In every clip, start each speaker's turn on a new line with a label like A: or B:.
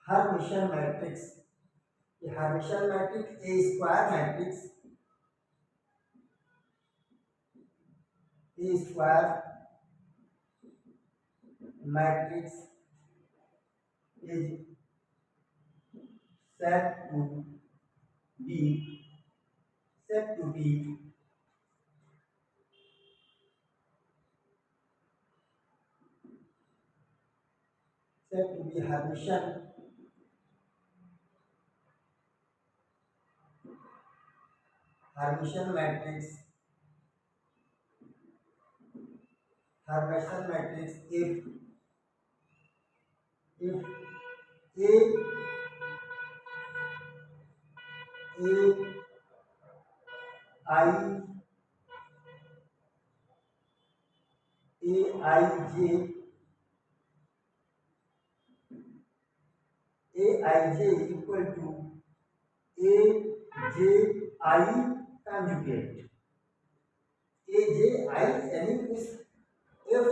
A: Hermitian matrix, ये Hermitian matrix A square matrix, A square matrix is said to be said to be Hermitian matrix, Hermitian matrix if Aij equal to Aj I conjugate, Aj I यानी if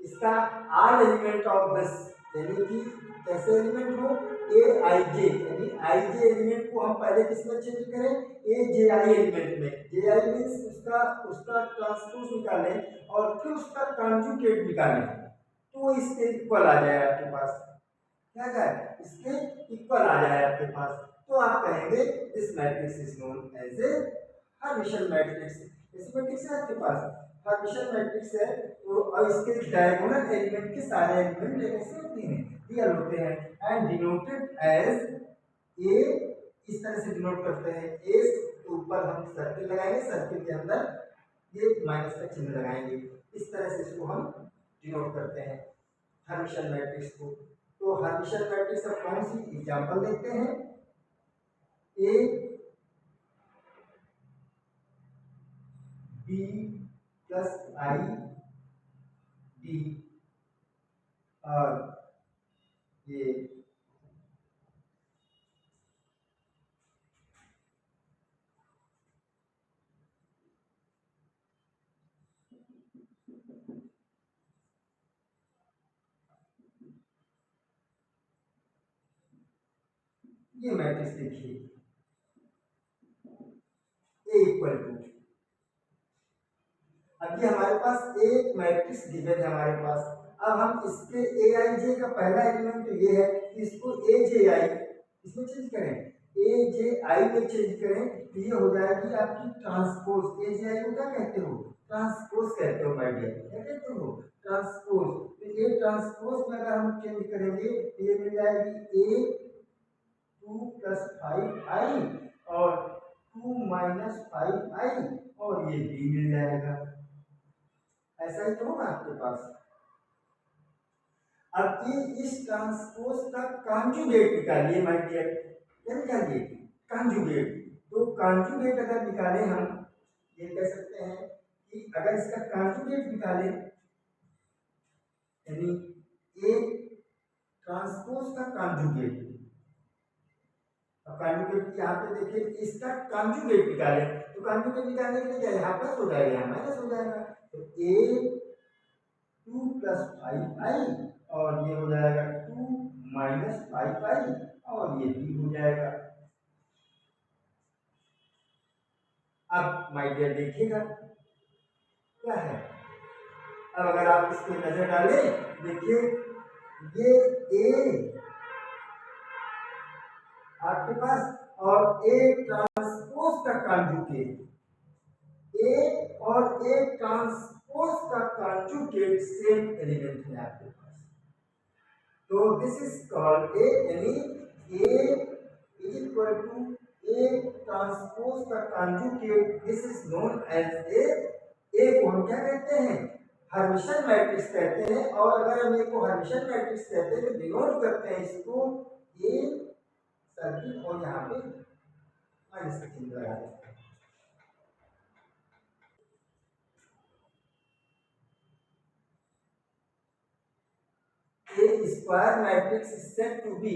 A: इसका are element of this, यानी कि कैसे element हो ए आई जे, यानी आई जे element को हम पहले किसमें चेंज करें, ए जे आई एलिमेंट में, जे आई मीन्स उसका ट्रांसपोज निकालें और फिर उसका कॉन्जुगेट निकालें, तो इसके इक्वल आ जाए आपके पास, क्या जाए इसके इक्वल आ जाए आपके पास, तो आप कहेंगे this matrix is known as a Hermitian matrix. इस मैट्रिक्स है आपके पास हर्मिटियन मैट्रिक्स है, तो अब इसके डायगोनल एलिमेंट के सारे एलिमेंट ऐसे होते हैं, रियल होते हैं एंड डिनोटेड एज ए, इस तरह से डिनोट करते हैं, ए के ऊपर हम सर्किल लगाएंगे, सर्किल के अंदर ये माइनस का चिन्ह लगाएंगे, इस तरह से इसको हम डिनोट करते हैं हर्मिटियन मैट्रिक्स को। तो हर्मिटियन मैट्रिक्स अब कौन सी एग्जांपल देखते हैं, A B plus I D और ये मैट्रिक्स देखिए ए इक्वल टू, अब ये हमारे पास एक मैट्रिक्स गिवन है हमारे पास, अब हम इसके ए आई जे का पहला एलिमेंट तो ये है कि इसको ए जे आई इसमें चेंज करें, ए जे आई में चेंज करें, तो ये हो जाएगी आपकी ट्रांसपोज, ए जे आई को क्या कहते हो, ट्रांसपोज कहते हो माय डियर, क्या कहते हो ट्रांसपोज, तो ये ट्रांसपोज में अगर हम चेंज करेंगे तो ये मिल जाएगी ए 2 + 5i और 2 - 5i और ये b मिल जाएगा, ऐसा ही तो होगा आपके पास। अब ये इस ट्रांसपोज का कॉन्जुगेट निकालिए माय डियर, क्या निकालिए कॉन्जुगेट, तो कॉन्जुगेट अगर निकालें हम ये कह सकते हैं कि अगर इसका कॉन्जुगेट निकालें यानी ए ट्रांसपोज का कॉन्जुगेट, अब कॉन्जुगेट यहाँ पे देखिए इसका कॉन्जुगेट निकालें, तो कॉन्जुगेट निकालने के लिए क्या यहाँ प्लस हो जाएगा यहाँ माइनस हो जाएगा, तो ए 2 + 5i और ये हो जाएगा 2 - 5i और ये b हो जाएगा। अब माय डियर देखिएगा क्या है, अब अगर आप इस पे नजर डालें देखिए ये ए आपके पास और ए ट्रांसपोज का कॉन्जुगेट, ए और ए ट्रांसपोज का कॉन्जुगेट सेम एलिमेंट है आपके पास, तो दिस इज कॉल्ड ए, यानी A is equal to A transpose का conjugate, this is known as A को हम क्या कहते हैं हर्मिटियन मैट्रिक्स कहते हैं, और अगर हम ए को हर्मिटियन मैट्रिक्स कहते हैं तो डिनोट करते हैं इसको ए सर्किल और यहाँ पे माइनस का चिन्ह लगा देते हैं। A square matrix is said to be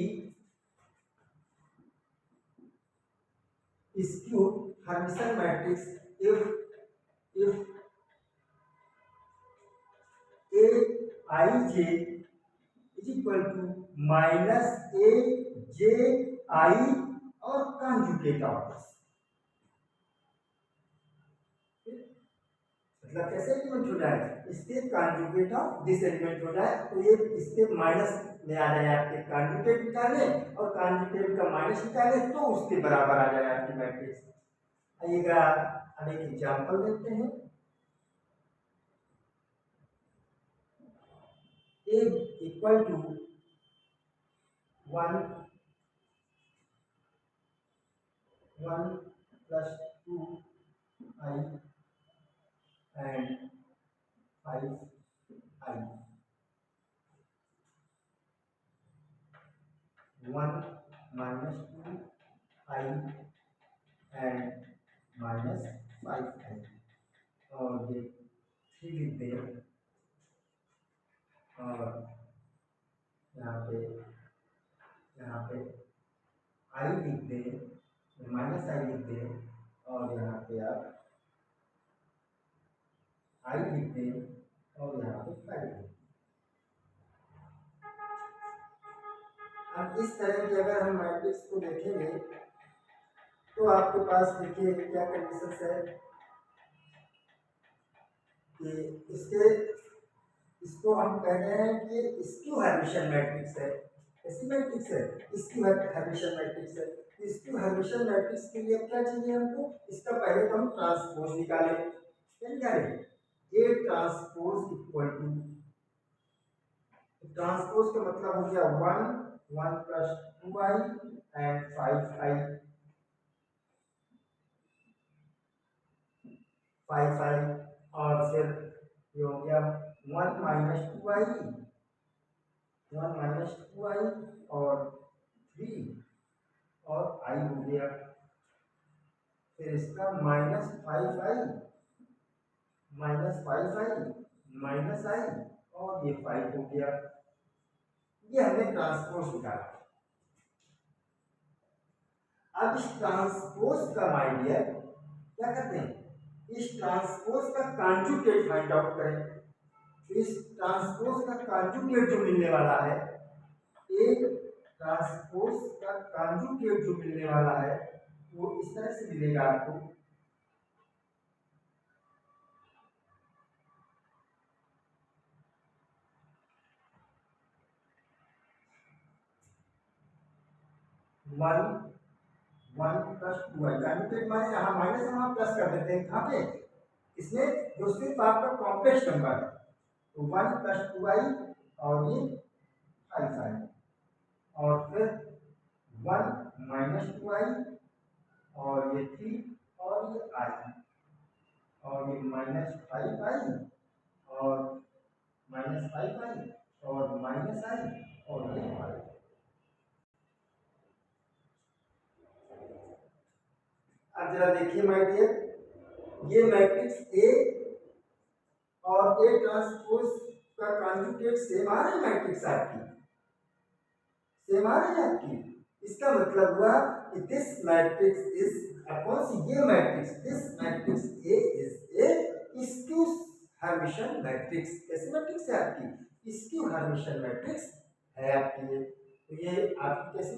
A: skewed Hermitian matrix if Aij is equal to -A जे आई और कॉन्जुगेट ऑफ दिस, मतलब कैसे एलिमेंट हो जाए, इसके कॉन्जुगेट ऑफ दिस एलिमेंट हो जाए, तो ये इसके माइनस में आ जाए आपके कॉन्जुगेट निकाले और कॉन्जुगेट का माइनस निकाले तो उसके बराबर आ जाए आपकी मैट्रिक्स। आइएगा हम एक एग्जांपल देखते हैं। A equal to 1 plus 2i and 5i, 1 minus 2i and minus 5i, और ये 3 लिख दें और यहाँ पे i लिख दें, माइनस आई लिख दें और यहाँ पे आप आई लिख दें और यहाँ पे 5 लिख दें। अब इस तरह की अगर हम मैट्रिक्स को देखेंगे तो आपके पास देखिए क्या कंडीशंस है कि इसको हम कह रहे हैं कि स्क्यू हर्मिटियन मैट्रिक्स है। ऐसी मैट्रिक्स है, स्क्यू हर्मिटियन मैट्रिक्स है। स्क्यू हर्मिटियन मैट्रिक्स के लिए क्या चाहिए हमको, इसका पहले तो हम ट्रांसपोज निकालें। क्या निकालें, A transpose equal to, transpose का मतलब हो गया 1 plus 2i and 5i, 5i और फिर ये हो गया 1 minus 2i और 3 और i हो गया, फिर इसका -5i माइनस i और ये 5 हो गया। ये हमने ट्रांसपोज निकाला। अब इस ट्रांसपोज का आइडिया क्या करते हैं, इस ट्रांसपोज का कॉन्जुगेट फाइंड आउट करें। इस ट्रांसपोज का कॉन्जुगेट जो मिलने वाला है, एक ट्रांसपोज का कॉन्जुगेट जो मिलने वाला है वो इस तरह से मिलेगा आपको, वन प्लस 2i, कॉन्जुगेट माने यहाँ माइनस हम वहाँ प्लस कर देते हैं, कहाँ पे, इसमें जो सिर्फ आपका कॉम्प्लेक्स नंबर है, तो 1 plus 2i और ये 5i और फिर 1 minus 2i और ये 3 और ये i और ये -5i और -5i और -i और ये 5। अब जरा देखिए माय डियर, ये मैट्रिक्स ए और ए ट्रांसपोज का कॉन्जुगेट सेम आ रही मैट्रिक्स आपकी, सेम आ रही है आपकी। इसका मतलब हुआ कि दिस मैट्रिक्स इज अपॉन ये matrix, this matrix A is A skew Hermitian matrix. कैसी मैट्रिक्स है आपकी, स्क्यू हर्मिटियन मैट्रिक्स है आपकी। तो ये आपकी कैसी